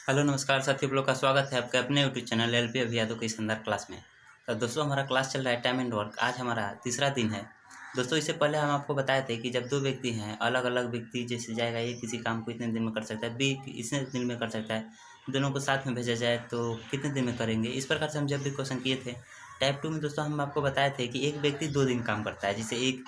Hello नमस्कार साथियों, आप लोग का स्वागत है आपके अपने यूट्यूब चैनल एलपी अभियादों की शानदार क्लास में। तो दोस्तों हमारा क्लास चल रहा है टाइम एंड वर्क। आज हमारा तीसरा दिन है। दोस्तों इससे पहले हम आपको बताए थे कि जब दो व्यक्ति हैं, अलग अलग व्यक्ति जैसे जाएगा, ये किसी काम को इतने दिन में कर सकता है, बी इतने दिन में कर सकता है, दोनों को साथ में भेजा जाए तो कितने दिन में करेंगे। इस प्रकार से हम जब भी क्वेश्चन किए थे टाइप 2 में दोस्तों हम आपको बताए थे कि एक व्यक्ति 2 दिन काम करता है। जैसे ए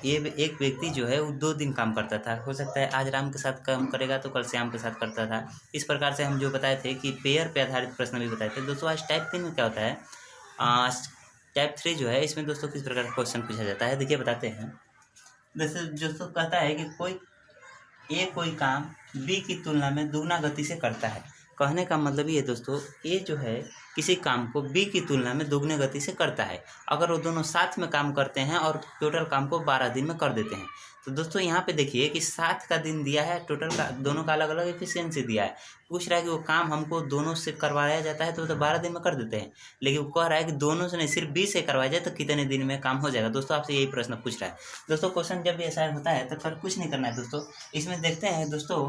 ये एक व्यक्ति जो है वो 2 दिन काम करता था। हो सकता है आज राम के साथ काम करेगा तो कल श्याम के साथ करता था। इस प्रकार से हम जो बताए थे कि पेयर पे आधारित प्रश्न भी बताए थे। दोस्तों आज टाइप 3 में क्या होता है, आज टाइप 3 जो है इसमें दोस्तों किस प्रकार का क्वेश्चन पूछा जाता है, देखिए बताते हैं। जैसे दोस्तों कहता है कि कोई काम बी की तुलना में दुगना गति से करता है। कहने का मतलब ये है दोस्तों, ए जो है किसी काम को बी की तुलना में दुगने गति से करता है अगर वो दोनों साथ में काम करते हैं और टोटल काम को 12 दिन में कर देते हैं। तो दोस्तों यहाँ पे देखिए कि 7 का दिन दिया है, टोटल का दोनों का अलग अलग एफिशिएंसी दिया है। पूछ रहा है कि वो काम हमको दोनों से करवाया जाता है तो 12 दिन में कर देते हैं, लेकिन वो कह रहा है कि दोनों से नहीं सिर्फ बी से करवाया जाए तो कितने दिन में काम हो जाएगा। दोस्तों आपसे यही प्रश्न पूछ रहा है। दोस्तों क्वेश्चन जब भी ऐसा होता है तो फिर कुछ नहीं करना है दोस्तों। इसमें देखते हैं दोस्तों,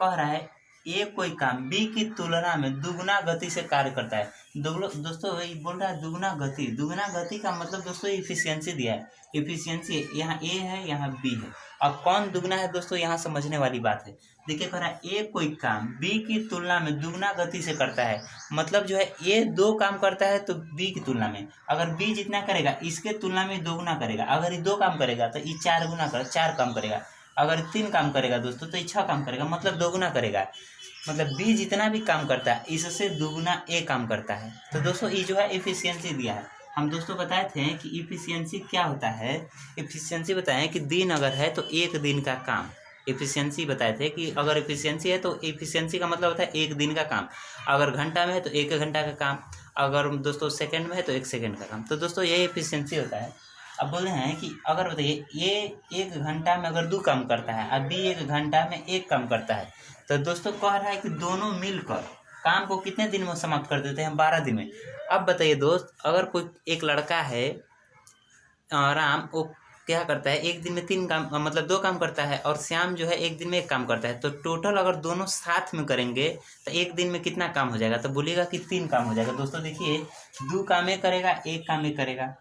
कह रहा है ए कोई काम बी की तुलना में दुगुना गति से कार्य करता है। दोस्तों ये बोल रहा है दुगुना गति। दुगुना गति का मतलब दोस्तों इफिशियंसी दिया है। इफिशियंसी यहाँ ए है, यहाँ बी है। अब कौन दुगना है दोस्तों, यहाँ समझने वाली बात है। देखिए कह रहा है ए कोई काम बी की तुलना में दुगना गति से करता है। मतलब जो है ए 2 काम करता है तो बी की तुलना में अगर बी जितना करेगा इसके तुलना में दोगुना करेगा। अगर ये 2 काम करेगा तो ये 4 गुना कर 4 काम करेगा। अगर 3 काम करेगा दोस्तों तो ये 6 काम करेगा, मतलब दोगुना करेगा। मतलब बी जितना भी काम करता है इससे दुगुना ए काम करता है। तो दोस्तों ये जो है इफिशियंसी दिया है। हम दोस्तों बताए थे कि इफिशियंसी क्या होता है। इफिशियंसी बताएं कि दिन अगर है तो 1 दिन का काम। इफिशियंसी बताए थे कि अगर इफिशियंसी है तो इफिशियंसी का मतलब होता है 1 दिन का काम। अगर घंटा में है तो 1 घंटा का काम। अगर दोस्तों सेकंड में है तो 1 सेकंड का काम। तो दोस्तों ये इफिशियंसी होता है। अब बोल रहे हैं कि अगर बताइए ये 1 घंटा में अगर 2 काम करता है, अभी 1 घंटा में 1 काम करता है, तो दोस्तों कह रहा है कि दोनों मिलकर काम को कितने दिन में समाप्त कर देते हैं, 12 दिन में। अब बताइए दोस्त, अगर कोई एक लड़का है राम, वो क्या करता है 1 दिन में 3 काम मतलब 2 काम करता है, और श्याम जो है 1 दिन में 1 काम करता है। तो टोटल अगर दोनों साथ में करेंगे तो 1 दिन में कितना काम हो जाएगा, तो बोलिएगा कि 3 काम हो जाएगा। दोस्तों देखिए 2 काम एक करेगा, 1 काम एक करेगा,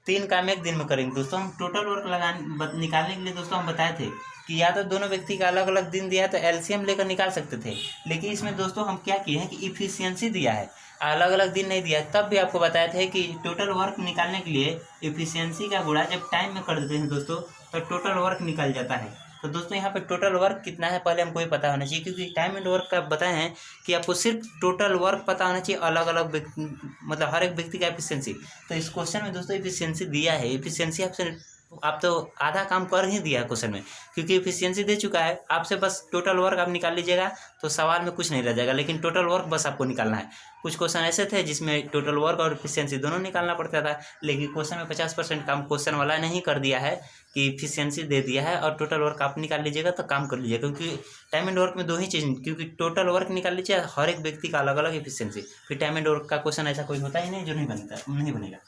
3 काम 1 दिन में करेंगे। दोस्तों हम टोटल वर्क निकालने के लिए दोस्तों हम बताए थे कि या तो दोनों व्यक्ति का अलग अलग दिन दिया है तो एलसीएम लेकर निकाल सकते थे, लेकिन इसमें दोस्तों हम क्या किए हैं कि इफिशियंसी दिया है, अलग अलग दिन नहीं दिया है। तब भी आपको बताए थे कि टोटल वर्क निकालने के लिए इफिशियंसी का गुणा जब टाइम में कर देते हैं दोस्तों तो टोटल वर्क निकल जाता है। तो दोस्तों यहाँ पे टोटल वर्क कितना है पहले हमको ये पता होना चाहिए, क्योंकि टाइम एंड वर्क का बताए हैं कि आपको सिर्फ टोटल वर्क पता होना चाहिए, अलग अलग मतलब हर एक व्यक्ति का एफिशिएंसी। तो इस क्वेश्चन में दोस्तों एफिशिएंसी दिया है। एफिशिएंसी आपसे आप तो आधा काम कर ही दिया है क्वेश्चन में, क्योंकि एफिशिएंसी दे चुका है। आपसे बस टोटल वर्क आप निकाल लीजिएगा तो सवाल में कुछ नहीं रह जाएगा, लेकिन टोटल वर्क बस आपको निकालना है। कुछ क्वेश्चन ऐसे थे जिसमें टोटल वर्क और एफिशिएंसी दोनों निकालना पड़ता था, लेकिन क्वेश्चन में 50% काम क्वेश्चन वाला नहीं कर दिया है कि एफिशिएंसी दे दिया है और टोटल वर्क आप निकाल लीजिएगा तो काम कर लीजिएगा। क्योंकि टाइम एंड वर्क में 2 ही चीज़, क्योंकि टोटल वर्क निकाल लीजिए, हर एक व्यक्ति का अलग अलग एफिशिएंसी, फिर टाइम एंड वर्क का क्वेश्चन ऐसा कोई होता ही नहीं जो नहीं बनेगा।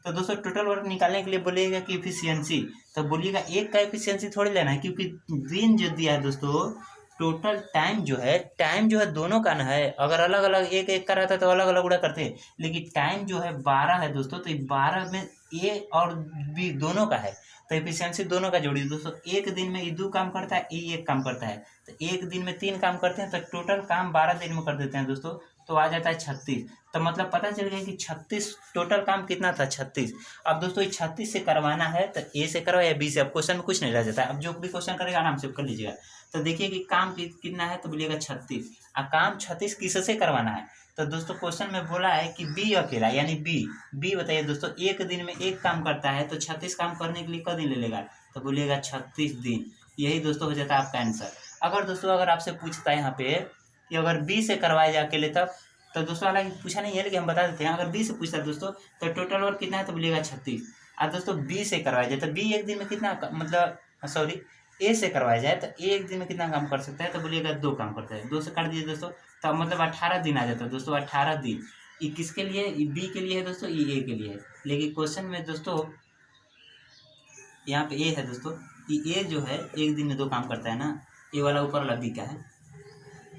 तो दोस्तों टोटल वर्क निकालने के लिए बोलिएगा कि एफिशिएंसी, तो बोलिएगा 1 का एफिशिएंसी थोड़ी लेना है, क्योंकि दिन जो दिया है दोस्तों, टोटल टाइम जो है दोनों का ना है। अगर अलग अलग एक एक का रहता तो अलग अलग उड़ा करते, लेकिन टाइम जो है 12 है दोस्तों, तो 12 में ए और बी दोनों का है, तो एफिशिएंसी दोनों का जोड़िए दोस्तों। 1 दिन में ये 2 काम करता है, ये 1 काम करता है, तो 1 दिन में 3 काम करते हैं, तो टोटल काम 12 दिन में कर देते हैं दोस्तों, तो आ जाता है 36। तो मतलब पता चल गया कि 36 टोटल काम कितना था, 36। अब दोस्तों ये 36 से करवाना है तो ए से करवा या बी से, अब क्वेश्चन में कुछ नहीं रह जाता है। अब जो भी क्वेश्चन करेगा आराम से कर लीजिएगा। तो देखिए कि काम कितना है, तो बोलिएगा 36। अब काम 36 किससे करवाना है, तो दोस्तों क्वेश्चन में बोला है कि बी अकेला, यानी बी बताइए दोस्तों 1 दिन में 1 काम करता है, तो 36 काम करने के लिए कितना दिन ले लेगा, तो बोलिएगा 36 दिन। यही दोस्तों हो जाता है आपका आंसर। अगर दोस्तों अगर आपसे पूछता है यहाँ पे कि अगर बी से करवाए जा अकेले तब, तो दोस्तों हालांकि पूछा नहीं है लेकिन हम बता देते हैं, अगर बी से पूछता है दोस्तों तो टोटल वर्क कितना है, तो बोलिएगा 36। और दोस्तों बी से करवाया जाए तो बी 1 दिन में कितना मतलब सॉरी ए से करवाया जाए तो ए 1 दिन में कितना काम कर सकता है, तो बोलिएगा 2 काम करता है। 2 से काट दीजिए दोस्तों, तो मतलब 18 दिन आ जाता है दोस्तों। 18 दिन ये किसके लिए, ये बी के लिए है दोस्तों, ये ए के लिए है। लेकिन क्वेश्चन में दोस्तों यहाँ पे ए है दोस्तों, ये ए जो है 1 दिन में 2 काम करता है ना, ये वाला ऊपर वाला बी का है।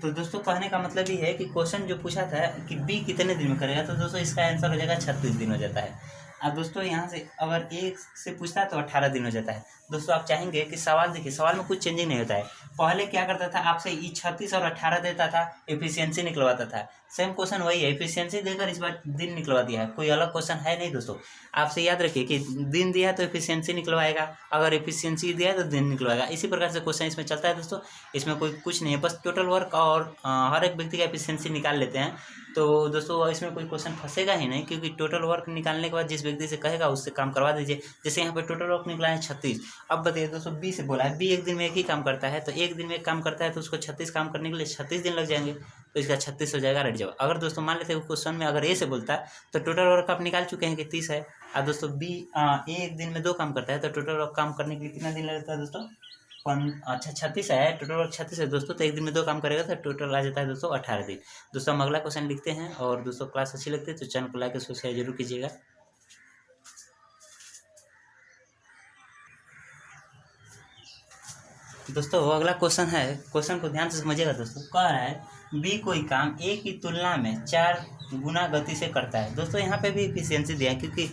तो दोस्तों कहने का मतलब ये है कि क्वेश्चन जो पूछा था कि बी कितने दिन में करेगा, तो दोस्तों इसका आंसर हो जाएगा 36 दिन हो जाता है। अब दोस्तों यहाँ से अगर ए से पूछता है तो 18 दिन हो जाता है। दोस्तों आप चाहेंगे कि सवाल देखिए, सवाल में कुछ चेंजिंग नहीं होता है। पहले क्या करता था, आपसे ई 36 और 18 देता था, एफिशिएंसी निकलवाता था। सेम क्वेश्चन वही है, एफिशिएंसी देकर इस बार दिन निकलवा दिया है, कोई अलग क्वेश्चन है नहीं दोस्तों। आपसे याद रखिए कि दिन दिया है तो एफिशिएंसी निकलवाएगा, अगर एफिशिएंसी दिया है तो दिन निकलवाएगा। इसी प्रकार से क्वेश्चन इसमें चलता है दोस्तों। इसमें कोई कुछ नहीं है, बस टोटल वर्क और हर एक व्यक्ति का एफिशिएंसी निकाल लेते हैं। तो दोस्तों इसमें कोई क्वेश्चन फंसेगा ही नहीं, क्योंकि टोटल वर्क निकालने के बाद जिस व्यक्ति से कहेगा उससे काम करवा दीजिए। जैसे यहाँ पे टोटल वर्क निकला है 36। अब बताइए दोस्तों, बी से बोला है, बी एक दिन में एक ही काम करता है, तो एक दिन में एक काम करता है तो उसको 36 काम करने के लिए 36 दिन लग जाएंगे, तो इसका 36 हो जाएगा, रट जाओ। अगर दोस्तों मान लेते हैं क्वेश्चन में अगर ए से बोलता है तो टोटल वर्क आप निकाल चुके हैं कि 30 है। और दोस्तों बी ए एक दिन में 2 काम करता है, तो टोटल वर्क काम करने के लिए कितना दिन लगता है दोस्तों? अच्छा 36 है, टोटल वर्क 36 है दोस्तों, तो एक दिन में 2 काम करेगा तो टोटल आ जाता है दोस्तों 18 दिन। दोस्तों हम अगला क्वेश्चन लिखते हैं, और दोस्तों क्लास अच्छी लगती है तो चैनल को लाइक और सब्सक्राइब जरूर कीजिएगा। दोस्तों वो अगला क्वेश्चन है, क्वेश्चन को ध्यान से समझिएगा दोस्तों। कह रहा है बी कोई काम ए की तुलना में 4 गुना गति से करता है। दोस्तों यहाँ पे भी एफिशिएंसी दिया है, क्योंकि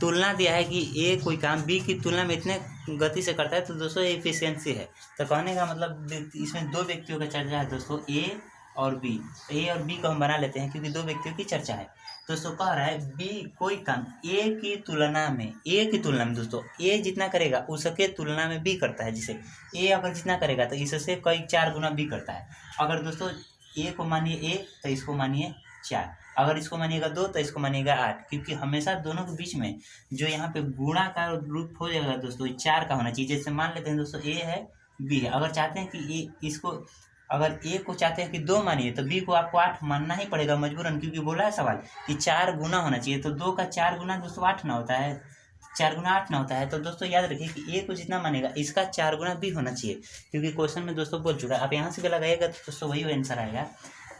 तुलना दिया है कि ए कोई काम बी की तुलना में इतने गति से करता है, तो दोस्तों एफिशिएंसी है। तो कहने का मतलब इसमें 2 व्यक्तियों का चर्चा है दोस्तों, ए और बी। तो ए और बी को हम बना लेते हैं, क्योंकि 2 व्यक्तियों की चर्चा है। दोस्तों कह रहा है बी कोई काम ए की तुलना में, ए की तुलना में दोस्तों, ए जितना करेगा उसके तुलना में बी करता है। जिसे ए अगर जितना करेगा तो इससे कई 4 गुना बी करता है। अगर दोस्तों ए को मानिए ए, तो इसको मानिए 4, अगर इसको मानिएगा 2 तो इसको मानिएगा 8, क्योंकि हमेशा दोनों के बीच में जो यहाँ पे गुणा का रूप हो जाएगा दोस्तों 4 का होना चाहिए। जैसे मान लेते हैं दोस्तों ए है बी है, अगर चाहते हैं कि ए इसको, अगर ए को चाहते हैं कि 2 मानिए तो बी को आपको 8 मानना ही पड़ेगा मजबूरन, क्योंकि बोला है सवाल कि 4 गुना होना चाहिए। तो 2 का 4 गुना दोस्तों 8 ना होता है, 4 गुना 8 ना होता है। तो दोस्तों याद रखिए कि ए को जितना मानेगा इसका 4 गुना बी होना चाहिए, क्योंकि क्वेश्चन में दोस्तों बोल चुका है। आप यहाँ से भी लगाइएगा तो दोस्तों वही आंसर आएगा।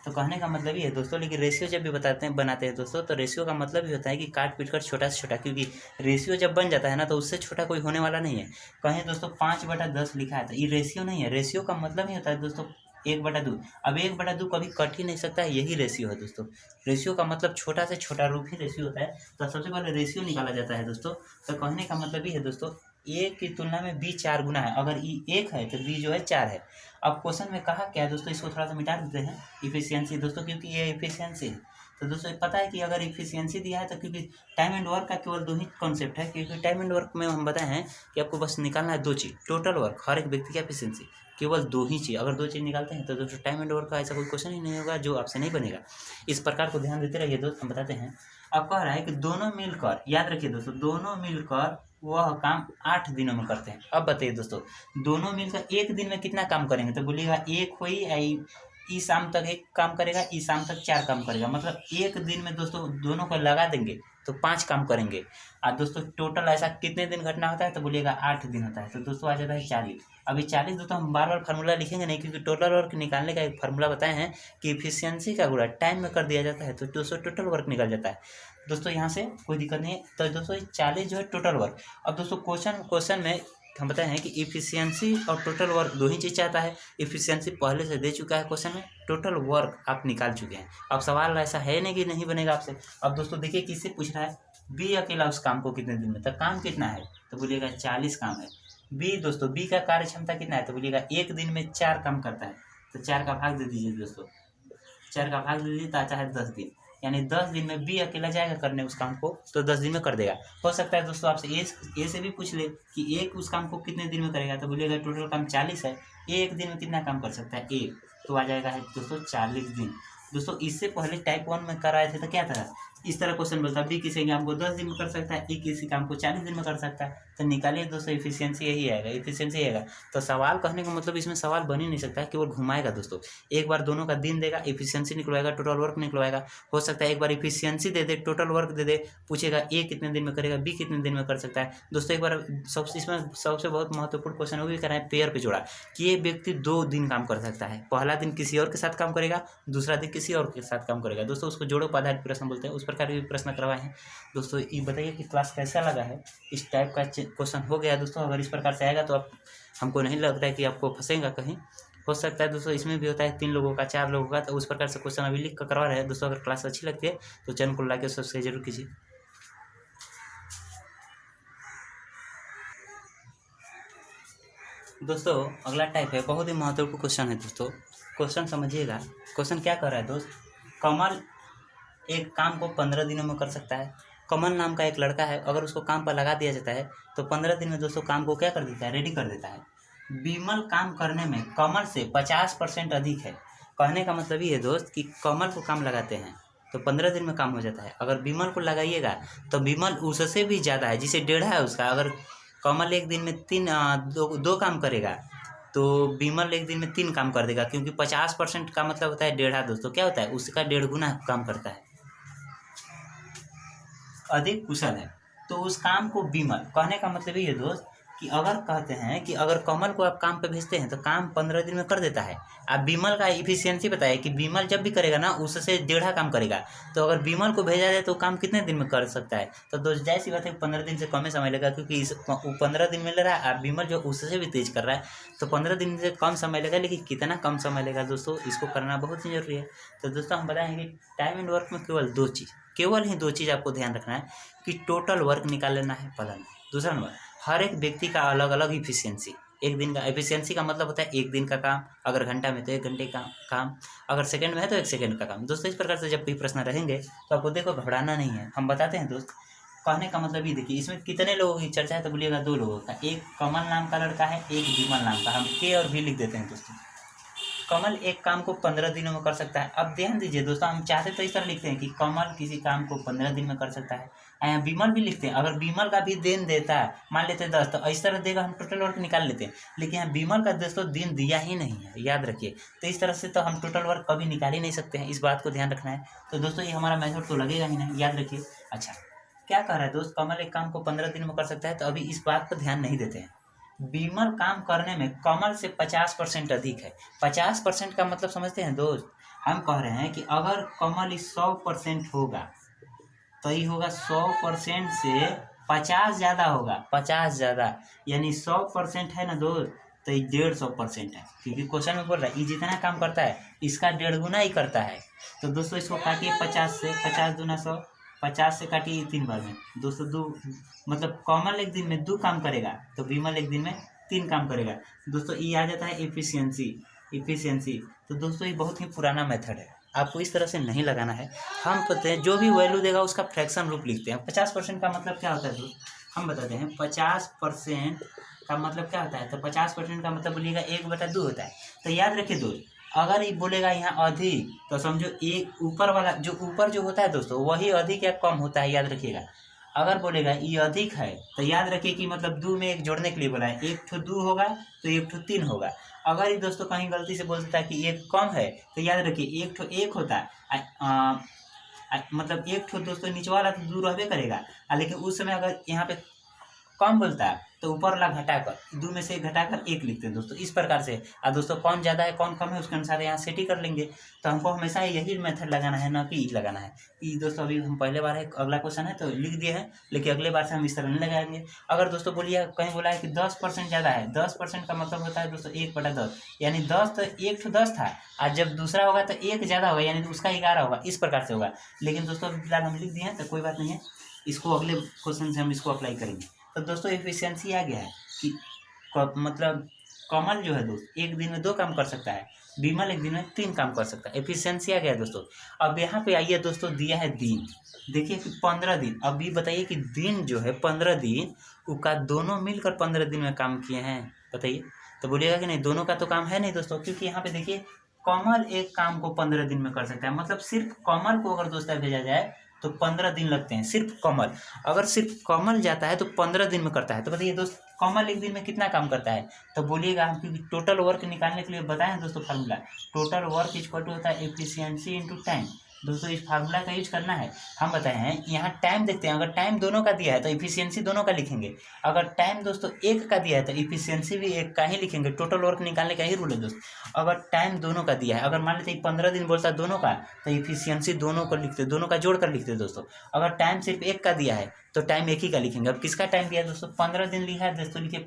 तो कहने का मतलब ये है दोस्तों, लेकिन रेशियो जब भी बनाते हैं दोस्तों, तो रेशियो का मतलब ये होता है कि काट पीट कर छोटा से छोटा, क्योंकि रेशियो जब बन जाता है ना तो उससे छोटा कोई होने वाला नहीं है। कहें दोस्तों 5/10 लिखा है, तो ये रेशियो नहीं है। रेशियो का मतलब ही होता है दोस्तों 1/2। अब 1/2 कभी कट ही नहीं सकता है, यही रेशियो है दोस्तों। रेशियो का मतलब छोटा से छोटा रूप ही रेशियो होता है। तो सबसे पहले रेशियो निकाला जाता है दोस्तों। तो कहने का मतलब ये है दोस्तों, ए की तुलना में बी 4 गुना है। अगर ई 1 है तो बी जो है 4 है। अब क्वेश्चन में कहा क्या है दोस्तों, इसको थोड़ा सा मिटा देते हैं, इफिशियंसी दोस्तों, क्योंकि ये इफिशियंसी है। तो दोस्तों पता है कि अगर इफिशियंसी दिया है तो, क्योंकि टाइम एंड वर्क का केवल 2 ही कॉन्सेप्ट है, क्योंकि टाइम एंड वर्क में हम बताए हैं कि आपको बस निकालना है 2 चीज़, टोटल वर्क, हर एक व्यक्ति की एफिशिएंसी, केवल 2 ही चीज़। अगर 2 चीज़ निकालते हैं तो दोस्तों टाइम एंड वर्क का ऐसा कोई क्वेश्चन ही नहीं होगा जो आपसे नहीं बनेगा। इस प्रकार को ध्यान देते रहिए दोस्त, हम बताते हैं। अब कह रहा है कि दोनों मिलकर, याद रखिए दोस्तों, दोनों मिलकर वह काम 8 दिनों में करते हैं। अब बताइए दोस्तों, दोनों मिलकर एक दिन में कितना काम करेंगे? तो बोलिएगा एक हुई ई शाम तक 1 काम करेगा, ई शाम तक 4 काम करेगा, मतलब एक दिन में दोस्तों दोनों को लगा देंगे तो 5 काम करेंगे। और दोस्तों टोटल ऐसा कितने दिन घटना होता है? तो बोलिएगा 8 दिन होता है। तो दोस्तों आ जाता है 40। अभी 40 दोस्तों हम बार बार फार्मूला लिखेंगे नहीं, क्योंकि टोटल वर्क निकालने का एक फार्मूला बताए हैं कि इफिशियंसी का गुणा टाइम में कर दिया जाता है, तो दोस्तों टोटल वर्क निकल जाता है। दोस्तों यहाँ से कोई दिक्कत नहीं है। तो दोस्तों 40 जो है टोटल वर्क। अब दोस्तों क्वेश्चन में हम बताए हैं कि इफिशियंसी और टोटल वर्क 2 ही चीज़ चाहता है। इफिशियंसी पहले से दे चुका है क्वेश्चन में, टोटल वर्क आप निकाल चुके हैं। अब सवाल ऐसा है नहीं कि नहीं बनेगा आपसे। अब दोस्तों देखिए किससे पूछ रहा है, बी अकेला उस काम को कितने दिन में, तो काम कितना है? तो बोलिएगा 40 काम है। बी दोस्तों, बी का कार्य क्षमता कितना है? तो बोलिएगा एक दिन में 4 काम करता है, तो 4 का भाग दे दीजिए दोस्तों, 4 का भाग दे दीजिए तो आता है 10 दिन। यानी 10 दिन में बी अकेला जाएगा करने उस काम को, तो 10 दिन में कर देगा। हो सकता है दोस्तों आपसे ए से भी पूछ ले कि एक उस काम को कितने दिन में करेगा, तो बोलिएगा टोटल काम 40 है, एक दिन में कितना काम कर सकता है? 1, तो आ जाएगा है दोस्तों 40 दिन। दोस्तों इससे पहले टाइप 1 में कराए थे तो क्या था, इस तरह क्वेश्चन बोलता है बी किसी काम को 10 दिन में कर सकता है, ए किसी काम को 40 दिन में कर सकता है। तो निकालिए दोस्तों, इफिशियंसी यही आएगा, इफिशियंसी आएगा। तो सवाल कहने का मतलब इसमें सवाल बन ही नहीं सकता है, केवल घुमाएगा दोस्तों। एक बार दोनों का दिन देगा, इफिशियंसी निकलवाएगा, टोटल वर्क निकलवाएगा। हो सकता है एक बार इफिशियंसी दे दे, टोटल वर्क दे दे, पूछेगा ए कितने दिन में करेगा, बी कितने दिन में कर सकता है। दोस्तों एक बार इसमें सबसे बहुत महत्वपूर्ण क्वेश्चन वो भी कराएं पेयर पे जोड़ा, कि ये व्यक्ति 2 दिन काम कर सकता है। पहला दिन किसी और के साथ काम करेगा, दूसरा दिन किसी और के साथ काम करेगा। दोस्तों उसको जोड़ो आधारित प्रश्न बोलते हैं, उस प्रकार के प्रश्न करवाए हैं। दोस्तों ये बताइए कि क्लास कैसा लगा है, इस टाइप का क्वेश्चन हो गया दोस्तों। अगर इस प्रकार से आएगा तो आप, हमको नहीं लगता है कि आपको फंसेगा कहीं। हो सकता है दोस्तों इसमें भी होता है 3 लोगों का, 4 लोगों का, तो उस प्रकार से क्वेश्चन अभी लिख कर करवा रहे हैं दोस्तों। अगर क्लास अच्छी लगती है तो चैनल को लाइक और सब्सक्राइब जरूर कीजिए। दोस्तों अगला टाइप है, बहुत ही महत्वपूर्ण क्वेश्चन है दोस्तों। क्वेश्चन समझिएगा। क्वेश्चन क्या कर रहा है दोस्त, कमल एक काम को 15 दिनों में कर सकता है। कमल नाम का एक लड़का है, अगर उसको काम पर लगा दिया जाता है तो 15 दिन में दोस्तों काम को क्या कर देता है, रेडी कर देता है। विमल काम करने में कमल से 50% अधिक है। कहने का मतलब ये है दोस्त कि कमल को काम लगाते हैं तो 15 दिन में काम हो जाता है। अगर विमल को लगाइएगा तो विमल उससे भी ज़्यादा है, जिसे 1.5 है उसका। अगर कमल एक दिन में दो काम करेगा तो विमल एक दिन में 3 काम कर देगा, क्योंकि 50% का मतलब होता है 1.5 दोस्तों। क्या होता है, उसका 1.5 गुना काम करता है, अधिक कुशल है। तो उस काम को विमल, कहने का मतलब ये है दोस्त कि अगर कहते हैं कि अगर कमल को आप काम पे भेजते हैं तो काम 15 दिन में कर देता है। आप विमल का इफिशियंसी बताइए कि विमल जब भी करेगा ना उससे 1.5 काम करेगा। तो अगर विमल को भेजा जाए तो काम कितने दिन में कर सकता है, तो दोस्त जाहिर सी बात है 15 दिन से कम ही समय लगेगा, क्योंकि वो 15 दिन में ले रहा है। आप विमल जो उससे भी तेज कर रहा है तो 15 दिन से कम समय लगेगा। लेकिन कितना कम समय लगेगा दोस्तों, इसको करना बहुत ही जरूरी है। तो दोस्तों हम बताएंगे टाइम एंड वर्क में केवल ही दो चीज़ आपको ध्यान रखना है कि टोटल वर्क निकाल लेना है पहला। दूसरा नंबर, हर एक व्यक्ति का अलग अलग इफिशियंसी। एक दिन का इफिशियंसी का मतलब होता है एक दिन का काम, अगर घंटा में तो 1 घंटे का काम, अगर सेकंड में है तो 1 सेकंड का काम। दोस्तों इस प्रकार से जब भी प्रश्न रहेंगे तो आपको देखो घबराना नहीं है, हम बताते हैं दोस्त। कहने का मतलब ये देखिए, इसमें कितने लोगों की चर्चा है तो बोलिएगा 2 लोगों का। एक कमल नाम का लड़का है, एक विमल नाम का। हम के और भी लिख देते हैं दोस्तों। कमल एक काम को 15 दिनों में कर सकता है। अब ध्यान दीजिए दोस्तों, हम चाहते तो इस तरह लिखते हैं कि कमल किसी काम को 15 दिन में कर सकता है। यहाँ विमल भी लिखते हैं, अगर विमल का भी दिन देता है, मान लेते हैं 10, तो इस तरह देगा, हम टोटल वर्क निकाल लेते हैं। लेकिन यहाँ विमल का दोस्तों दिन दिया ही नहीं है, याद रखिए। तो इस तरह से तो हम टोटल वर्क कभी निकाल ही नहीं सकते हैं, इस बात को ध्यान रखना है। तो दोस्तों ये हमारा मेथड तो लगेगा ही नहीं, याद रखिए। अच्छा, क्या कह रहा है दोस्त, कमल एक काम को 15 दिन में कर सकता है, तो अभी इस बात पर ध्यान नहीं देते हैं। विमल काम करने में कमल से 50% अधिक है। 50% का मतलब समझते हैं दोस्त, हम कह रहे हैं कि अगर कमल 100% होगा तो ये होगा 100% से 50 ज़्यादा होगा, 50 ज़्यादा, यानी 100% है ना दोस्त, तो ये 150% है। क्योंकि क्वेश्चन में बोल रहा है ये जितना काम करता है इसका 1.5 गुना ही करता है। तो दोस्तों इसको काटिए 50 से, 50 दूना 100, 50 से काटिए 3 बार में दोस्तों 2, मतलब कमल एक दिन में 2 काम करेगा तो विमल एक दिन में 3 काम करेगा। दोस्तों ये आ जाता है इफिशियंसी। तो दोस्तों ये बहुत ही पुराना मेथड है, आपको इस तरह से नहीं लगाना है। हम कहते हैं जो भी वैल्यू देगा उसका फ्रैक्शन रूप लिखते हैं। 50% का मतलब क्या होता है दोस्त, हम बताते हैं। 50% का मतलब क्या होता है, तो 50% का मतलब बोलिएगा 1/2 होता है। तो याद रखिए दोस्त, अगर ये बोलेगा यहाँ अधिक तो समझो एक ऊपर वाला जो ऊपर जो होता है दोस्तों वही अधिक या कम होता है, याद रखिएगा। अगर बोलेगा ये अधिक है तो याद रखिए कि मतलब 2 में 1 जोड़ने के लिए बोला है, 1 ठो 2 होगा तो 1 ठो 3 होगा। अगर ये दोस्तों कहीं गलती से बोल देता है कि 1 कम है तो याद रखिए 1 ठो 1 होता है, मतलब 1 ठो दोस्तों नीचे वाला तो 2 रहबे करेगा। लेकिन उस समय अगर यहाँ पे कम बोलता है तो ऊपर वाला घटाकर 2 में से घटाकर 1 लिखते हैं दोस्तों, इस प्रकार से। और दोस्तों कौन ज़्यादा है कौन कम है उसके अनुसार यहाँ सेट ही कर लेंगे। तो हमको हमेशा यही मेथड लगाना है, ना कि ई लगाना है। ई दोस्तों अभी हम पहले बार है, अगला क्वेश्चन है तो लिख दिए हैं, लेकिन अगले बार से हम इस तरह नहीं लगाएंगे। अगर दोस्तों बोलिए कहीं बोला है कि 10% ज़्यादा है, 10% का मतलब होता है दोस्तों 1/10, यानी 10 तो 1 तो 10 था, और जब दूसरा होगा तो 1 ज़्यादा होगा, यानी उसका 11 होगा, इस प्रकार से होगा। लेकिन दोस्तों अभी फिलहाल हम लिख दिए हैं तो कोई बात नहीं है, इसको अगले क्वेश्चन से हम इसको अप्लाई करेंगे। तो दोस्तों एफिशिएंसी आ गया है कि मतलब कमल जो है दोस्त एक दिन में 2 काम कर सकता है, विमल एक दिन में 3 काम कर सकता है। एफिशिएंसी आ गया है दोस्तों। अब यहाँ पे आइए दोस्तों, दिया है दिन, देखिए कि 15 दिन। अब ये बताइए कि दिन जो है 15 दिन उसका दोनों मिलकर 15 दिन में काम किए हैं, बताइए। तो बोलिएगा कि नहीं, दोनों का तो काम है नहीं दोस्तों, क्योंकि यहाँ पे देखिए कमल एक काम को 15 दिन में कर सकता है। मतलब सिर्फ कमल को अगर दोस्तों भेजा जाए तो 15 दिन लगते हैं, सिर्फ कमल। अगर सिर्फ कमल जाता है तो 15 दिन में करता है। तो बताइए दोस्त कमल एक दिन में कितना काम करता है, तो बोलिएगा हम, क्योंकि टोटल वर्क निकालने के लिए बताएं दोस्तों formula, total work equal to होता है एफिशिएंसी इंटू टाइम। दोस्तों इस फार्मूला का यूज करना है। हम बताए हैं यहाँ टाइम देखते हैं, अगर टाइम दोनों का दिया है तो इफिशियंसी दोनों का लिखेंगे। अगर टाइम दोस्तों एक का दिया है तो इफिशियंसी भी एक का ही लिखेंगे। टोटल वर्क निकालने का ही रूल है दोस्तों। अगर टाइम दोनों का दिया है, अगर मान लेते 15 दिन बोलता है दोनों का, तो इफिशियंसी दोनों को लिखते, दोनों का जोड़ कर लिखते दोस्तों। अगर टाइम सिर्फ एक का दिया है तो टाइम एक ही का लिखेंगे। अब किसका टाइम दिया है दोस्तों? 15 दिन लिखा है दोस्तों, लिखिए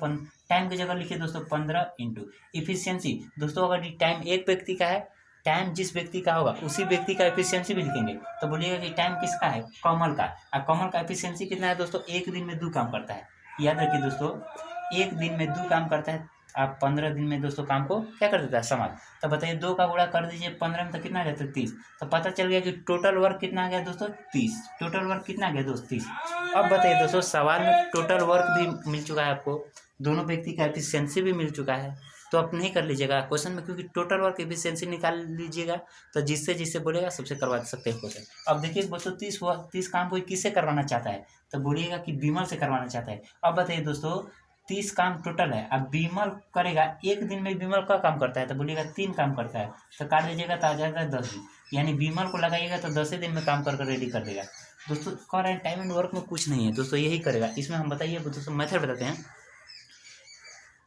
टाइम की जगह लिखिए दोस्तों 15 इंटू इफिशियंसी। दोस्तों अगर टाइम एक व्यक्ति का है, टाइम जिस व्यक्ति का होगा उसी व्यक्ति का एफिशिएंसी भी लिखेंगे। तो बोलिएगा कि टाइम किसका है? कमल का। और कमल का एफिशिएंसी कितना है दोस्तों? एक दिन में 2 काम करता है। याद रखिए दोस्तों, एक दिन में 2 काम करता है। आप 15 दिन में दोस्तों काम को क्या कर देता है? समाज। तो बताइए 2 का गुणा कर दीजिए 15 में, तो कितना आ जाता है? 30। तो पता चल गया कि टोटल वर्क कितना आ गया दोस्तों? 30। टोटल वर्क कितना आ गया दोस्तों? 30। अब बताइए दोस्तों, सवाल में टोटल वर्क भी मिल चुका है आपको, दोनों व्यक्ति का एफिशिएंसी भी मिल चुका है। तो आप नहीं कर लीजिएगा क्वेश्चन में, क्योंकि टोटल वर्क एफिशिएंसी निकाल लीजिएगा। तो जिससे जिससे बोलेगा सबसे करवा सकते हैं क्वेश्चन। अब देखिए दोस्तों 30 काम कोई किससे करवाना चाहता है? तो बोलिएगा कि विमल से करवाना चाहता है। अब बताइए दोस्तों 30 काम टोटल है। अब विमल करेगा एक दिन में, विमल का काम करता है तो बोलिएगा 3 काम करता है। तो काट दीजिएगा तो आ जाएगा 10 दिन, यानी विमल को लगाइएगा तो 10 दिन में काम कर रेडी कर देगा। दोस्तों कह रहे हैं टाइम एंड वर्क में कुछ नहीं है दोस्तों, यही करेगा। इसमें हम बताइए दोस्तों मेथड बताते हैं।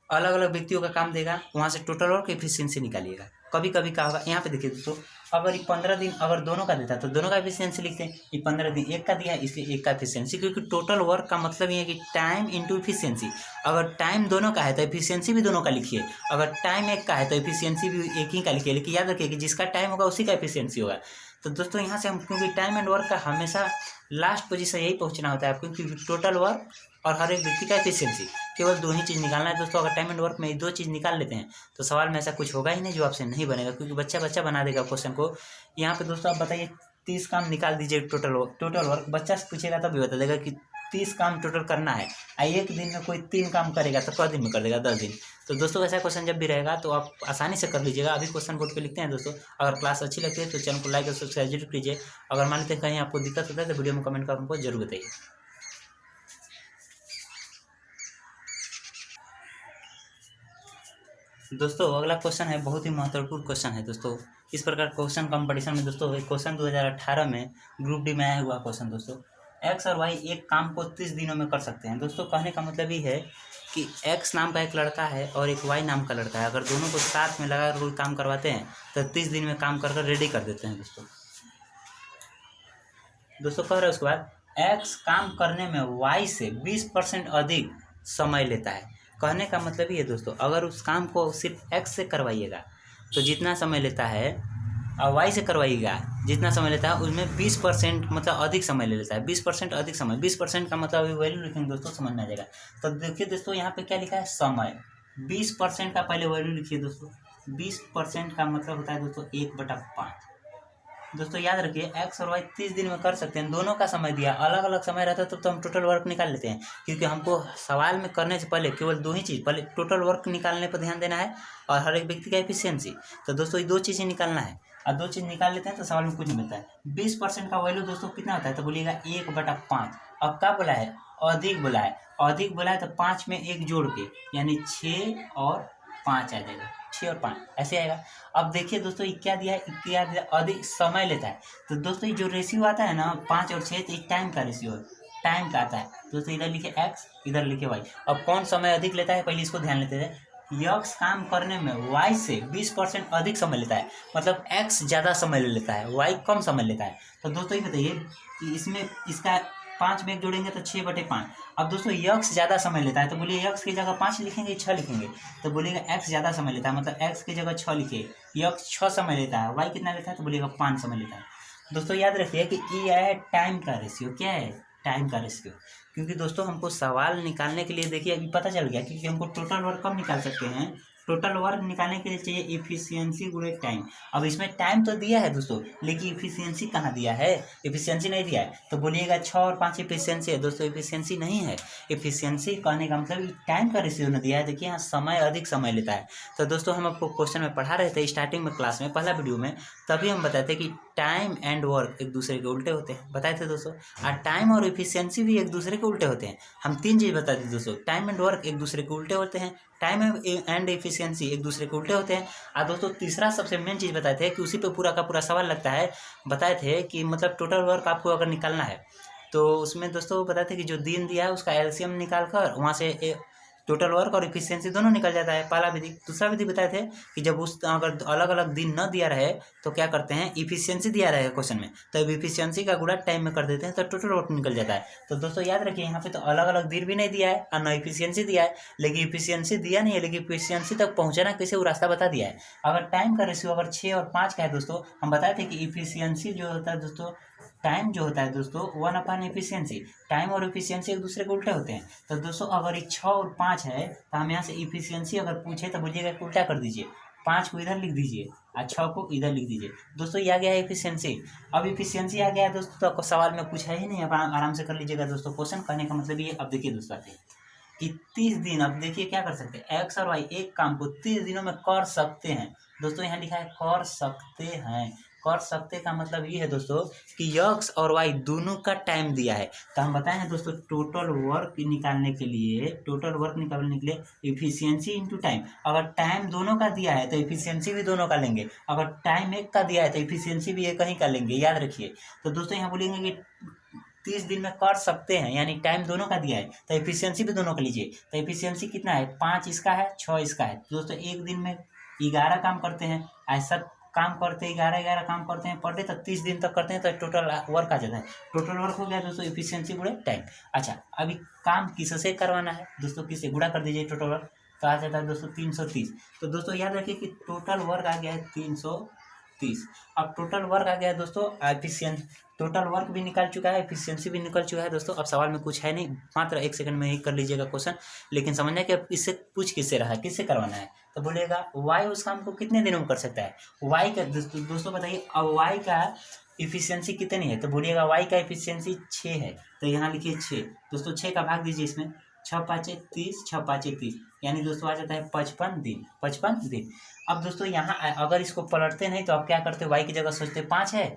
अलग अलग व्यक्तियों का काम देगा, वहाँ से टोटल वर्क एफिशिएंसी निकालिएगा। कभी कभी क्या होगा, यहाँ पे देखिए दोस्तों, अगर ये 15 दिन अगर दोनों का देता है तो दोनों का एफिशिएंसी लिखते हैं। ये 15 दिन एक का दिया है इसलिए एक का एफिशिएंसी, क्योंकि टोटल वर्क का मतलब ये है कि टाइम इंटू एफिशिएंसी। अगर टाइम दोनों का है तो एफिशिएंसी भी दोनों का लिखिए। अगर टाइम एक का है तो एफिशिएंसी भी एक ही का लिखिए। लेकिन याद रखिए कि जिसका टाइम होगा उसी का एफिशिएंसी होगा। तो दोस्तों यहाँ से हम, क्योंकि टाइम एंड वर्क का हमेशा लास्ट पोजीशन यही पहुँचना होता है आपको, क्योंकि टोटल वर्क और हर एक व्यक्ति का एफिशिएंसी, केवल 2 ही चीज़ निकालना है दोस्तों। अगर टाइम एंड वर्क में ये 2 चीज़ निकाल लेते हैं तो सवाल में ऐसा कुछ होगा ही नहीं जो आपसे नहीं बनेगा, क्योंकि बच्चा बना देगा क्वेश्चन को। यहाँ पे दोस्तों आप बताइए 30 काम निकाल दीजिए टोटल वर्क बच्चा से पूछेगा तब भी बता देगा कि 30 काम टोटल करना है। एक दिन में कोई 3 काम करेगा तो क दिन में कर देगा? 10 दिन। तो दोस्तों ऐसा क्वेश्चन जब भी रहेगा तो आप आसानी से कर लीजिएगा। अभी क्वेश्चन बोर्ड पे लिखते हैं दोस्तों। अगर क्लास अच्छी लगती है तो चैनल को लाइक और सब्सक्राइब जरूर कीजिए। अगर मान लेते हैं कहीं आपको दिक्कत होता है तो वीडियो में कमेंट कर हमको जरूर बताइए। दोस्तों अगला क्वेश्चन है, बहुत ही महत्वपूर्ण क्वेश्चन है दोस्तों। इस प्रकार क्वेश्चन कंपटीशन में दोस्तों एक क्वेश्चन 2018 में ग्रुप डी में आया हुआ क्वेश्चन दोस्तों। एक्स और वाई एक काम को 30 दिनों में कर सकते हैं। दोस्तों कहने का मतलब ये है कि एक्स नाम का एक लड़का है और एक वाई नाम का लड़का है, अगर दोनों को साथ में लगा कर कोई काम करवाते हैं तो 30 दिन में काम कर रेडी कर देते हैं दोस्तों कह रहे हैं उसके बाद एक्स काम करने में वाई से 20% अधिक समय लेता है। कहने का मतलब ये है दोस्तों, अगर उस काम को सिर्फ एक्स से करवाइएगा तो जितना समय लेता है, और वाई से करवाइएगा जितना समय लेता है उसमें 20% मतलब अधिक समय ले लेता है। 20% अधिक समय, 20% का मतलब अभी वैल्यू लिखेंगे दोस्तों, समझ में आ जाएगा। तो देखिए दोस्तों यहाँ पे क्या लिखा है? समय। 20% का पहले वैल्यू लिखिए दोस्तों। 20% का मतलब होता है दोस्तों 1/5। दोस्तों याद रखिए एक्स और वाई 30 दिन में कर सकते हैं, दोनों का समय दिया। अलग अलग समय रहता है तो हम टोटल वर्क निकाल लेते हैं, क्योंकि हमको सवाल में करने से पहले केवल 2 ही चीज़, पहले टोटल वर्क निकालने पर ध्यान देना है और हर एक व्यक्ति का एफिशिएंसी। तो दोस्तों ये 2 चीज़ें निकालना है और 2 चीज़ निकाल लेते हैं तो सवाल में कुछ नहीं मिलता है। 20% का वैल्यू दोस्तों कितना होता है? तो बोलिएगा 1/5। अब क्या बोला है? अधिक बोला है। अधिक बोला है तो 5 में 1 जोड़ के, यानी 6 और 5 आ जाएगा। 6 और 5 ऐसे आएगा। अब देखिए दोस्तों ये क्या दिया है? क्या दिया? अधिक समय लेता है। तो दोस्तों ये जो रेशियो आता है ना 5 और 6, तो एक टाइम का रेशियो है, टाइम का आता है दोस्तों। इधर लिखे एक्स, इधर लिखे वाई। अब कौन समय अधिक लेता है पहले इसको ध्यान लेते थे। एक्स काम करने में वाई से 20% अधिक समय लेता है, मतलब एक्स ज़्यादा समय ले लेता है, वाई कम समय लेता है। तो दोस्तों ये बताइए कि इसमें इसका 5 में 1 जोड़ेंगे तो 6/5। अब दोस्तों यक्स ज़्यादा समय लेता है तो बोलिए यक्स की जगह 5 लिखेंगे 6 लिखेंगे? तो बोलिएगा एक्स ज़्यादा समय लेता है, मतलब एक्स की जगह 6 लिखिए। यक्स 6 समय लेता है, वाई कितना लेता है? तो बोलिएगा 5 समय लेता है। दोस्तों याद रखिए कि ये है टाइम का रेशियो। क्या है? टाइम का रेशियो। क्योंकि दोस्तों हमको सवाल निकालने के लिए देखिए अभी पता चल गया, क्योंकि हमको टोटल वर्क कब निकाल सकते हैं? टोटल वर्क निकालने के लिए चाहिए इफिशियंसी गुणे टाइम। अब इसमें टाइम तो दिया है दोस्तों, लेकिन इफिशियंसी कहाँ दिया है? इफिशियंसी नहीं दिया है। तो बोलिएगा 6 और 5 इफिशियंसी है दोस्तों, इफिशियंसी नहीं है। इफिशियंसी कहने का मतलब टाइम का रेशियो ने दिया है। देखिए यहाँ समय अधिक समय लेता है। तो दोस्तों हम आपको क्वेश्चन में पढ़ा रहे थे स्टार्टिंग में क्लास में, पहला वीडियो में, तभी हम बताए थे कि टाइम एंड वर्क एक दूसरे के उल्टे होते हैं, बताए थे दोस्तों। और टाइम और इफिशियंसी भी एक दूसरे के उल्टे होते हैं। हम 3 चीज़ बताए थे दोस्तों। टाइम एंड वर्क एक दूसरे के उल्टे होते हैं, टाइम एंड एफिशिएंसी एक दूसरे के उल्टे होते हैं। और दोस्तों तीसरा सबसे मेन चीज़ बताए थे कि उसी पे पूरा का पूरा सवाल लगता है। बताए थे कि मतलब टोटल वर्क आपको अगर निकालना है तो उसमें दोस्तों बताए थे कि जो दिन दिया है उसका एलसीएम निकाल कर वहाँ से टोटल वर्क और इफिशियंसी दोनों निकल जाता है, पहला विधि। दूसरा विधि बताए थे कि जब उस अगर अलग अलग दिन न दिया रहे तो क्या करते हैं, इफिशियंसी दिया रहेगा क्वेश्चन में तो इफिशियंसी का गुणा टाइम में कर देते हैं तो टोटल वर्क निकल जाता है। तो दोस्तों याद रखिए यहाँ पे तो अलग अलग दिन भी नहीं दिया है और न इफिशियंसी दिया है, लेकिन इफिशियंसी दिया नहीं है, लेकिन इफिशियंसी तक पहुँचाना कैसे वो रास्ता बता दिया है। अगर टाइम का रेशियो अगर 6 और 5 का है दोस्तों, हम बताए थे कि इफिशियंसी जो होता है दोस्तों, टाइम जो होता है दोस्तों 1/, एफिशिएंसी, टाइम और एफिशिएंसी एक दूसरे के उल्टे होते हैं। तो दोस्तों अगर ये 6 और 5 है तो हम यहाँ से एफिशिएंसी अगर पूछे तो बोलिएगा उल्टा कर दीजिए, 5 को इधर लिख दीजिए और 6 को इधर लिख दीजिए। दोस्तों ये आ गया है एफिशिएंसी। अब एफिशिएंसी आ गया है दोस्तों तो आपको सवाल में पूछा ही नहीं, अब आराम से कर लीजिएगा दोस्तों। क्वेश्चन कहने का मतलब ये, अब देखिए दोस्तों कि 30 दिन, अब देखिए क्या कर सकते हैं, एक्स और वाई एक काम को 30 दिनों में कर सकते हैं। दोस्तों यहाँ लिखा है कर सकते हैं, कर सकते का मतलब ये है दोस्तों कि एक्स और वाई दोनों का टाइम दिया है। तो हम बताए हैं दोस्तों टोटल वर्क निकालने के लिए, टोटल वर्क निकालने के लिए इफिशियंसी इंटू टाइम, अगर टाइम दोनों का दिया है तो इफिशियंसी भी दोनों का लेंगे, अगर टाइम एक का दिया है तो इफिशियंसी भी एक ही का लेंगे, याद रखिए। तो दोस्तों यहाँ बोलेंगे कि 30 दिन में कर सकते हैं, यानी टाइम दोनों का दिया है तो एफिशिएंसी भी दोनों का लीजिए। तो एफिशिएंसी कितना है, 5 इसका है 6 इसका है। दोस्तों एक दिन में 11 काम करते हैं, ऐसा काम करते 11 काम करते हैं पर डे, तो 30 दिन तक करते हैं तो टोटल वर्क आ जाता है। टोटल वर्क हो गया दोस्तों एफिशिएंसी गुणे टाइम। अच्छा अभी काम किससे करवाना है दोस्तों, किससे गुणा कर दीजिए टोटल वर्क, तो आ जाता है दोस्तों 330। तो दोस्तों याद रखिए कि टोटल वर्क आ गया है 330। अब टोटल वर्क आ गया है दोस्तों एफिशिएंट, टोटल वर्क भी निकाल चुका है, एफिशिएंसी भी निकल चुका है दोस्तों। अब सवाल में कुछ है नहीं, मात्र 1 सेकंड में ही कर लीजिएगा क्वेश्चन। लेकिन समझना कि अब इससे पूछ किससे रहा है, किससे करवाना है, तो बोलेगा वाई उस काम को कितने दिनों में कर सकता है। वाई का दोस्तों बताइए, अब वाई का इफिशियंसी कितनी है, तो बोलिएगा वाई का इफिशियंसी 6 है, तो यहाँ लिखिए 6। दोस्तों 6 का भाग दीजिए इसमें, 6 5 30, 6 5 30, यानी दोस्तों आ जाता है 55 दिन, 55 दिन। अब दोस्तों यहाँ अगर इसको पलटते नहीं तो आप क्या करते, वाई की जगह सोचते 5 है,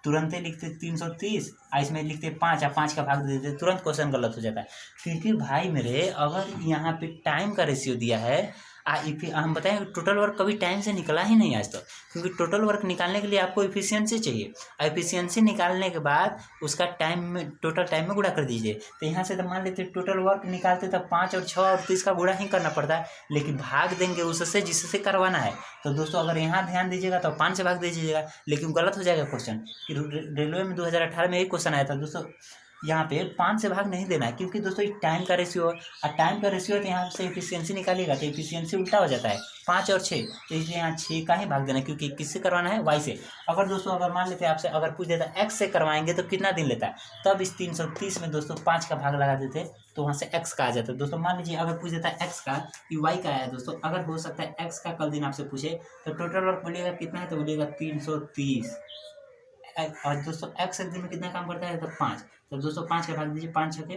तुरंत ही लिखते 330, इसमें लिखते 5 या 5 का भाग दे देते, तुरंत क्वेश्चन गलत हो जाता है। क्योंकि भाई मेरे अगर यहाँ पे टाइम का रेशियो दिया है हम बताएं टोटल वर्क कभी टाइम से निकला ही नहीं आज तक, क्योंकि टोटल वर्क निकालने के लिए आपको इफिशियंसी चाहिए। इफिशियंसी निकालने के बाद उसका टाइम में, टोटल टाइम में गुणा कर दीजिए। तो यहाँ से तो मान लेते टोटल वर्क निकालते तो 5 और 6 और 30 का गुणा ही करना पड़ता है, लेकिन भाग देंगे उससे जिससे करवाना है। तो दोस्तों अगर यहाँ ध्यान दीजिएगा तो 5 से भाग दीजिएगा, लेकिन गलत हो जाएगा क्वेश्चन। कि रेलवे में 2018 में यही क्वेश्चन आया था दोस्तों, यहाँ पे 5 से भाग नहीं देना है, क्योंकि दोस्तों टाइम का रेशियो है, और टाइम का रेशियो तो यहाँ से एफिशिएंसी निकालिएगा तो एफिशिएंसी उल्टा हो जाता है, 5 और 6, तो इसलिए यहाँ 6 का ही भाग देना है, क्योंकि किससे करवाना है, वाई से। अगर दोस्तों अगर मान लेते हैं आपसे अगर पूछ देता है एक्स से करवाएंगे तो कितना दिन लेता है, तब इस 330 में दोस्तों 5 का भाग लगा देते तो वहाँ से एक्स का आ जाता है। दोस्तों मान लीजिए अगर पूछ देता है एक्स का, ये वाई का आया दोस्तों, अगर हो सकता है एक्स का कल दिन आपसे पूछे तो टोटल वर्क बोलिएगा कितना है, तो बोलिएगा 330। और दोस्तों एक्स एक दिन में कितना काम करता है, तो 5, तो दोस्तों 5 का भाग दीजिए, 5 छके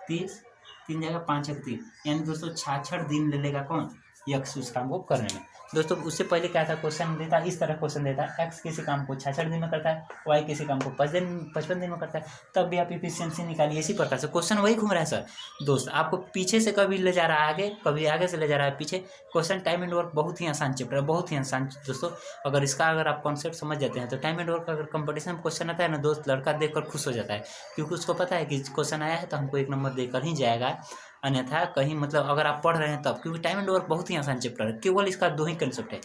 30, 3 जगह 5 छके 3, यानी दोस्तों 66 दिन ले लेगा कौन, यक्स उस काम को करने में। दोस्तों उससे पहले क्या था, क्वेश्चन देता इस तरह क्वेश्चन देता है, एक्स किसी काम को 66 दिन में करता है, वाई किसी काम को 55 दिन में करता है, तब भी आप इफिशियंसी निकालिए। इसी प्रकार से क्वेश्चन वही घूम रहा है सर दोस्त, आपको पीछे से कभी ले जा रहा है आगे, कभी आगे से ले जा रहा है पीछे। क्वेश्चन टाइम एंड वर्क बहुत ही आसान चैप्टर है, बहुत ही आसान दोस्तों। अगर इसका अगर आप कॉन्सेप्ट समझ जाते हैं तो टाइम एंड वर्क अगर कंपटीशन में क्वेश्चन आता है ना दोस्त, लड़का देखकर खुश हो जाता है, क्योंकि उसको पता है कि क्वेश्चन आया है तो हमको 1 नंबर देकर ही जाएगा, अन्यथा कहीं मतलब अगर आप पढ़ रहे हैं तब। क्योंकि टाइम एंड वर्क बहुत ही आसान चैप्टर है, केवल इसका 2 ही कंसेप्ट है,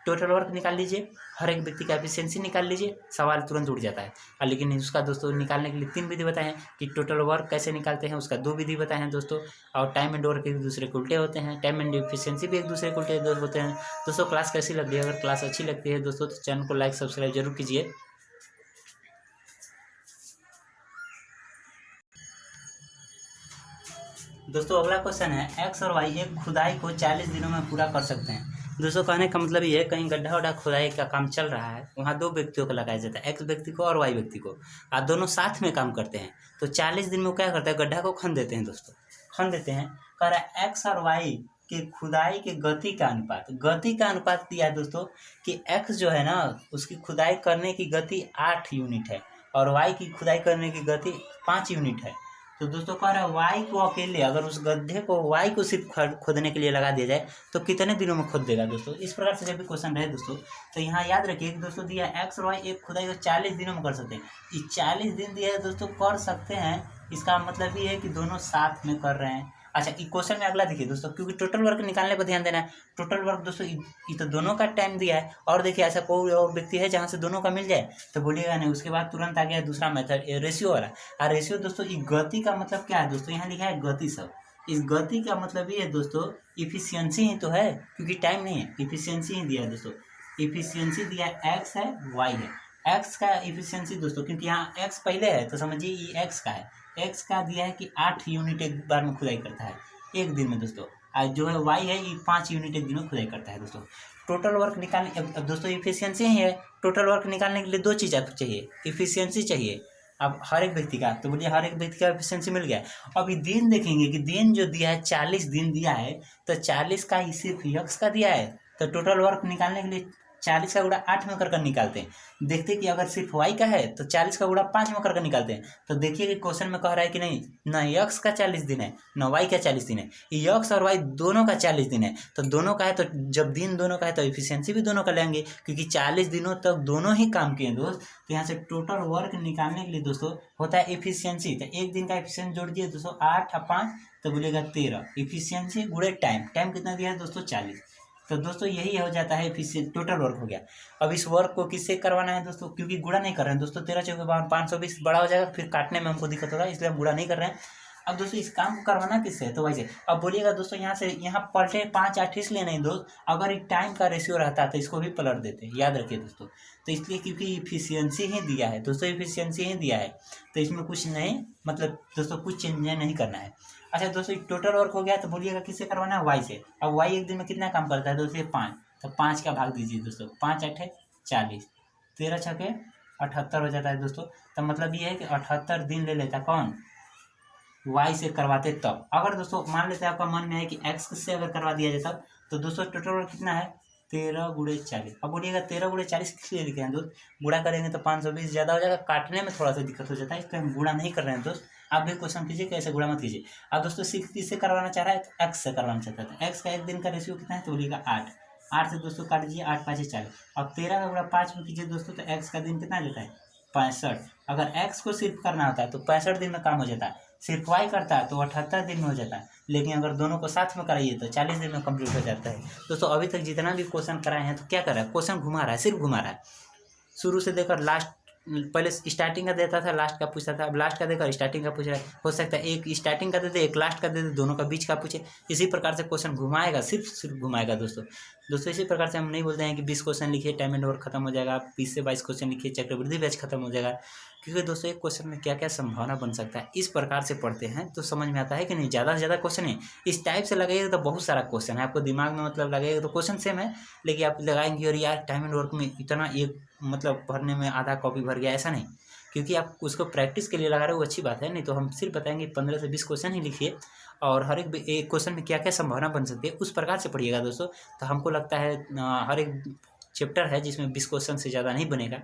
टोटल वर्क निकाल लीजिए, हर एक व्यक्ति का एफिशिएंसी निकाल लीजिए, सवाल तुरंत उठ जाता है। लेकिन उसका दोस्तों निकालने के लिए 3 विधि बताए हैं कि टोटल वर्क कैसे निकालते हैं, उसका 2 विधि बताए हैं दोस्तों। और टाइम एंड वर्क एक दूसरे के उल्टे होते हैं, टाइम एंड एफिशिएंसी भी एक दूसरे के उल्टे होते हैं। दोस्तों क्लास कैसी लग रही है, अगर क्लास अच्छी लगती है दोस्तों तो चैनल को लाइक सब्सक्राइब जरूर कीजिए। दोस्तों अगला क्वेश्चन है, एक्स और वाई एक खुदाई को 40 दिनों में पूरा कर सकते हैं। दोस्तों कहने का मतलब ये है, कहीं गड्ढा वड्ढा खुदाई का काम चल रहा है, वहाँ 2 व्यक्तियों को लगाया जाता है, एक्स व्यक्ति को और वाई व्यक्ति को, और दोनों साथ में काम करते हैं। तो 40 दिन में क्या करते हैं, गड्ढा को खन देते हैं दोस्तों, खन देते हैं। कह रहा है एक्स और वाई के खुदाई के गति का अनुपात, गति का अनुपात दिया है दोस्तों कि एक्स जो है ना उसकी खुदाई करने की गति 8 यूनिट है और वाई की खुदाई करने की गति 5 यूनिट है। तो दोस्तों कह रहा है वाई को अकेले अगर उस गड्ढे को वाई को सिर्फ खोदने के लिए लगा दिया जाए तो कितने दिनों में खोद देगा दोस्तों। इस प्रकार से जब भी क्वेश्चन रहे दोस्तों तो यहाँ याद रखिए कि दोस्तों दिया एक्स और वाई एक खुदाई को 40 दिनों में कर सकते हैं। ये 40 दिन दिया है दोस्तों, कर सकते हैं, इसका मतलब ये है कि दोनों साथ में कर रहे हैं। अच्छा, ये क्वेश्चन में अगला देखिए दोस्तों, क्योंकि टोटल वर्क निकालने पर ध्यान देना है। टोटल वर्क दोस्तों ये तो दोनों का टाइम दिया है, और देखिए ऐसा कोई और व्यक्ति है जहाँ से दोनों का मिल जाए तो बोलिएगा नहीं। उसके बाद तुरंत आ गया दूसरा मेथड रेशियो वाला। और रेशियो दोस्तों ये गति का मतलब क्या है दोस्तों, यहाँ लिखा है गति सब। इस गति का मतलब ये है दोस्तों इफिशियंसी ही तो है, क्योंकि टाइम नहीं है, इफिशियंसी ही दिया है दोस्तों। इफिशियंसी दिया है एक्स है वाई है। एक्स का इफिशियंसी दोस्तों, क्योंकि यहाँ एक्स पहले है तो समझिए ये एक्स का है। एक्स का दिया है कि 8 यूनिट एक बार में खुदाई करता है एक दिन में दोस्तों। आज जो है वाई है ये 5 यूनिट एक दिन में खुदाई करता है दोस्तों। टोटल वर्क निकालने अब दोस्तों इफिशियंसी ही है। टोटल वर्क निकालने के लिए दो चीज़ आपको चाहिए, इफिशियंसी चाहिए अब हर एक व्यक्ति का, तो बोलिए हर एक व्यक्ति का एफिशिएंसी मिल गया। अब ये दिन देखेंगे कि दिन जो दिया है 40 दिन दिया है, तो 40 का ही सिर्फ यक्स का दिया है, तो टोटल वर्क निकालने के लिए 40 का गुणा 8 में कर निकालते हैं। देखते हैं कि अगर सिर्फ वाई का है तो 40 का गुणा 5 में कर निकालते हैं। तो देखिए कि क्वेश्चन में कह रहा है कि नहीं ना यक्स का 40 दिन है ना वाई का 40 दिन है, यक्स और वाई दोनों का 40 दिन है। तो दोनों का है, तो जब दिन दोनों का है तो इफिशियंसी भी दोनों का लेंगे, क्योंकि 40 दिनों तक दोनों ही काम किए दोस्त। तो यहाँ से टोटल वर्क निकालने के लिए दोस्तों होता है इफिशियंसी। तो एक दिन का इफिशियंसी जोड़ दिए दोस्तों 8 और 5 तो बोलेगा 13। इफिशियंसी गुणे टाइम, टाइम कितना दिया है दोस्तों 40। तो दोस्तों यही हो जाता है एफिशिएंट, टोटल वर्क हो गया। अब इस वर्क को किससे करवाना है दोस्तों, क्योंकि गुणा नहीं कर रहे हैं दोस्तों, 13 चौके 520 बड़ा हो जाएगा, फिर काटने में हमको दिक्कत होगा, इसलिए हम गुणा नहीं कर रहे हैं। अब दोस्तों इस काम को करवाना किससे है, तो वैसे अब बोलिएगा दोस्तों यहाँ से यहाँ पलटे 5 8 इसलिए नहीं दोस्त, अगर ये टाइम का रेशियो रहता तो इसको भी पलट देते, याद रखिए दोस्तों। तो इसलिए क्योंकि इफिशियंसी ही दिया है दोस्तों, इफिशियंसी ही दिया है, तो इसमें कुछ नहीं, मतलब दोस्तों कुछ चेंज नहीं करना है। अच्छा दोस्तों टोटल वर्क हो गया, तो बोलिएगा किससे करवाना है, वाई से। अब वाई एक दिन में कितना काम करता है दोस्तों 5, तो 5 का भाग दीजिए दोस्तों, 5 8 40, 13 छके 78 हो जाता है दोस्तों। तो मतलब ये है कि 78 दिन ले लेता कौन, वाई से करवाते तब। अगर दोस्तों मान लेते हैं आपका मन में है कि एक्स से अगर करवा दिया जाता तो दोस्तों टोटल वर्क कितना है 13 गुणे 40। अब बोलिएगा 13 गुणे 40 किस लिए लिखे हैं दोस्त, गुणा करेंगे तो 520 ज़्यादा हो जाएगा, काटने में थोड़ा सा दिक्कत हो जाता है, इसलिए हम गुणा नहीं कर रहे हैं दोस्त। आप भी क्वेश्चन कीजिए कैसे गुणा मत कीजिए। अब दोस्तों 6 किससे करवाना चाह रहा है, तो एक्स से करवाना चाहता है। तो एक्स का एक दिन का रेशियो कितना है, तो बोलिएगा 8, 8 से दोस्तों काट दीजिए, 8 5 40। अब 13 का गुणा 5 में कीजिए दोस्तों, तो एक्स का दिन कितना देता है 65। अगर एक्स को सिर्फ करना होता है तो 65 दिन में काम हो जाता है, सिर्फ वाई करता है तो 78 दिन में हो जाता है, लेकिन अगर दोनों को साथ में कराइए तो 40 दिन में कंप्लीट हो जाता है। दोस्तों अभी तक जितना भी क्वेश्चन कराए हैं तो क्या कर रहा है, क्वेश्चन घुमा रहा है, सिर्फ घुमा रहा है, शुरू से देकर लास्ट, पहले स्टार्टिंग का देता था लास्ट का पूछता था, अब लास्ट का देकर स्टार्टिंग का पूछ रहा है। हो सकता है एक स्टार्टिंग का दे दे एक लास्ट का दे दे, दोनों का बीच का पूछे। इसी प्रकार से क्वेश्चन घुमाएगा, सिर्फ घुमाएगा दोस्तों। इसी प्रकार से हम नहीं बोलते हैं कि 20 क्वेश्चन लिखिए टाइम एंड वर्क खत्म हो जाएगा, 20 से 22 क्वेश्चन लिखिए चक्रवृद्धि बैच खत्म हो जाएगा, क्योंकि दोस्तों एक क्वेश्चन में क्या क्या संभावना बन सकता है, इस प्रकार से पढ़ते हैं तो समझ में आता है कि नहीं ज़्यादा से ज़्यादा क्वेश्चन है। इस टाइप से लगाइएगा तो बहुत सारा क्वेश्चन है आपको दिमाग में, मतलब लगेगा तो क्वेश्चन सेम है, लेकिन आप लगाएंगे और यार टाइम एंड वर्क में इतना एक मतलब भरने में आधा कॉपी भर गया, ऐसा नहीं, क्योंकि आप उसको प्रैक्टिस के लिए लगा रहे हो, अच्छी बात है। नहीं तो हम सिर्फ बताएंगे 15 से 20 क्वेश्चन ही लिखिए, और हर एक क्वेश्चन में क्या क्या संभावना बन सकती है उस प्रकार से पढ़िएगा दोस्तों। तो हमको लगता है हर एक चैप्टर है जिसमें 20 क्वेश्चन से ज़्यादा नहीं बनेगा।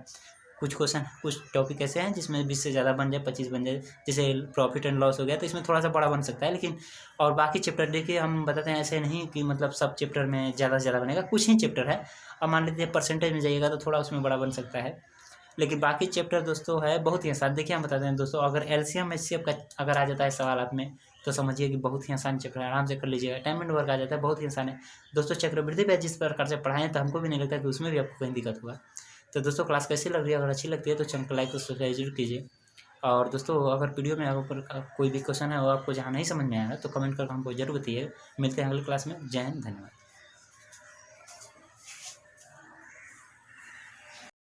कुछ क्वेश्चन कुछ टॉपिक ऐसे हैं जिसमें 20 से ज़्यादा बन जाए, 25 बन जाए, जैसे प्रॉफिट एंड लॉस हो गया तो इसमें थोड़ा सा बड़ा बन सकता है, लेकिन और बाकी चैप्टर देखिए हम बताते हैं ऐसे नहीं कि मतलब सब चैप्टर में ज़्यादा से ज़्यादा बनेगा, कुछ ही चैप्टर है। अब मान लीजिए परसेंटेज में जाइएगा तो थोड़ा उसमें बड़ा बन सकता है, लेकिन बाकी चैप्टर दोस्तों है बहुत ही आसान। देखिए हम बताते हैं दोस्तों, अगर एलसीएम एचसीएफ का अगर आ जाता है सवाल में तो समझिए कि बहुत ही आसान चैप्टर है, आराम से कर लीजिएगा। टाइम एंड वर्क आ जाता है, बहुत ही आसान है दोस्तों। चक्रवृद्धि बैच जिस प्रकार से पढ़ाएं तो हमको भी नहीं लगता कि उसमें भी आपको कहीं दिक्कत होगा। तो दोस्तों क्लास कैसी लग रही है, अगर अच्छी लगती है तो चैनल को लाइक और सब्सक्राइब जरूर कीजिए। और दोस्तों अगर वीडियो में आपको कोई भी क्वेश्चन है और आपको जहाँ नहीं समझ में आया तो कमेंट करके हमको जरूर बताइए। मिलते हैं अगली क्लास में। जय हिंद, धन्यवाद।